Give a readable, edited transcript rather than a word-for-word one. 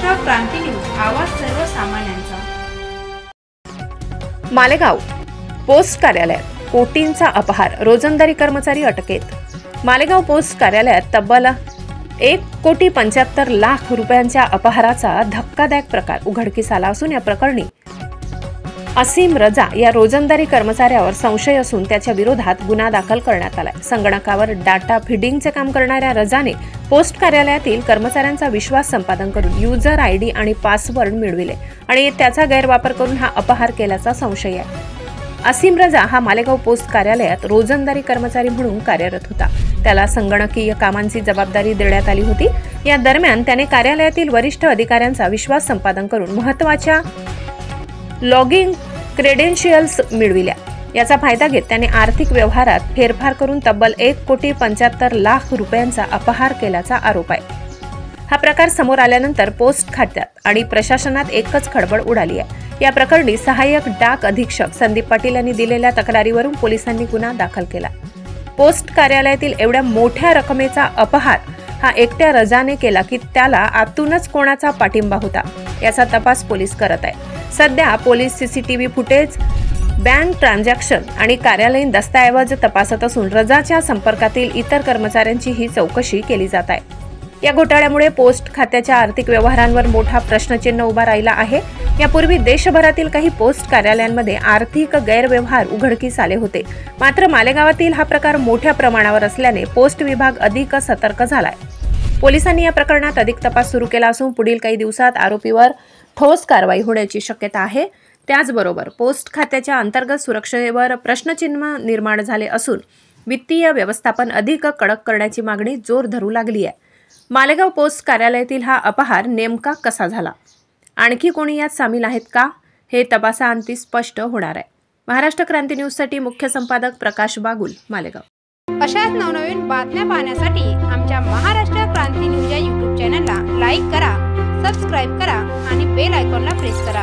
महाराष्ट्र क्रांती news, आवाज सर्वसामान्यांचा। Malegaon post कार्यालयात कोटींचा अपहार, रोजंदारी कर्मचारी अटकेत। मालेगाव पोस्ट कार्यालयात तब्बल 1,75,00,000 रुपयांच्या अपहाराचा धक्कादायक प्रकार उघडकीस आला असून या प्रकरणी असीम रजा या रोजंदारी कर्मचाऱ्यावर संशय असून त्याच्या विरोधात गुन्हा दाखल करण्यात आलाय। संगणकावर डाटा फीडिंगचे काम करणाऱ्या रजाने पोस्ट कार्यालयातील कर्मचाऱ्यांचा विश्वास संपादन करून युजर आयडी आणि पासवर्ड मिळविले आणि त्याचा गैरवापर करून हा अपहार केल्याचा संशय आहे। असीम रजा हा मालेगाव पोस्ट कार्यालयात रोजंदारी कर्मचारी म्हणून कार्यरत होता। त्याला संगणकीय कामांची जबाबदारी देण्यात आली होती। या दरम्यान त्याने कार्यालयातील वरिष्ठ अधिकाऱ्यांचा विश्वास संपादन करून महत्त्वाच्या लॉगिंग क्रेडेन्शियल्स मिळविल्या। याचा फायदा घेत त्याने आर्थिक व्यवहारात फेरफार करून तब्बल 1,75,00,000 रुपयांचा अपहार केल्याचा आरोप आहे। हा प्रकार समोर आल्यानंतर पोस्ट खात्यात आणि प्रशासनात एकच खळबळ उडाली आहे। या प्रकरणी सहाय्यक डाक अधीक्षक संदीप पाटील यांनी दिलेल्या तक्रारीवरून पोलिसांनी गुन्हा दाखल केला। पोस्ट कार्यालयातील एवढ्या मोठ्या रकमेचा अपहार हा एकट्या रजाने केला की त्याला आतूनच कोणाचा पाठिंबा होता याचा तपास पोलीस करत आहे। सध्या police CCTV footage, bank transaction आणि कार्यालयीन दस्तऐवज तपासत असून रजाच्या संपर्कातील इतर कर्मचाऱ्यांची ही चौकशी केली जात आहे। या घोटाळ्यामुळे पोस्ट खात्याच्या आर्थिक व्यवहारांवर मोठा प्रश्नचिन्ह उभा राहिला आहे। यापूर्वी देशभरातील काही पोस्ट कार्यालयांमध्ये आर्थिक गैरव्यवहार उघडकीस आले होते, मात्र मालेगावातील हा प्रकार मोठ्या प्रमाणावर असल्याने पोस्ट विभाग अधिक सतर्क झालाय। पोलिसांनी या प्रकरणात अधिक तपास सुरू केला असून पुढील काही दिवसात आरोपीवर ठोस कारवाई होण्याची शक्यता आहे। त्याचबरोबर पोस्ट खात्याच्या अंतर्गत सुरक्षेवर प्रश्नचिन्ह निर्माण झाले असून वित्तीय व्यवस्थापन अधिक कडक करण्याची मागणी जोर धरू लागली आहे। मालेगाव पोस्ट कार्यालयातील हा अपहार नेमका कसा झाला, आणखी कोणी यात सामील आहेत का, हे तपासाअंती स्पष्ट होणार आहे। महाराष्ट्र क्रांती न्यूजसाठी मुख्य संपादक प्रकाश बागुल, मालेगाव। अशाच नवनवीन बातम्या पाहण्यासाठी आमच्या महाराष्ट्र क्रांती न्यूज या YouTube चॅनलला लाईक करा, सबस्क्राईब करा आणि बेल आयकॉनला प्रेस करा।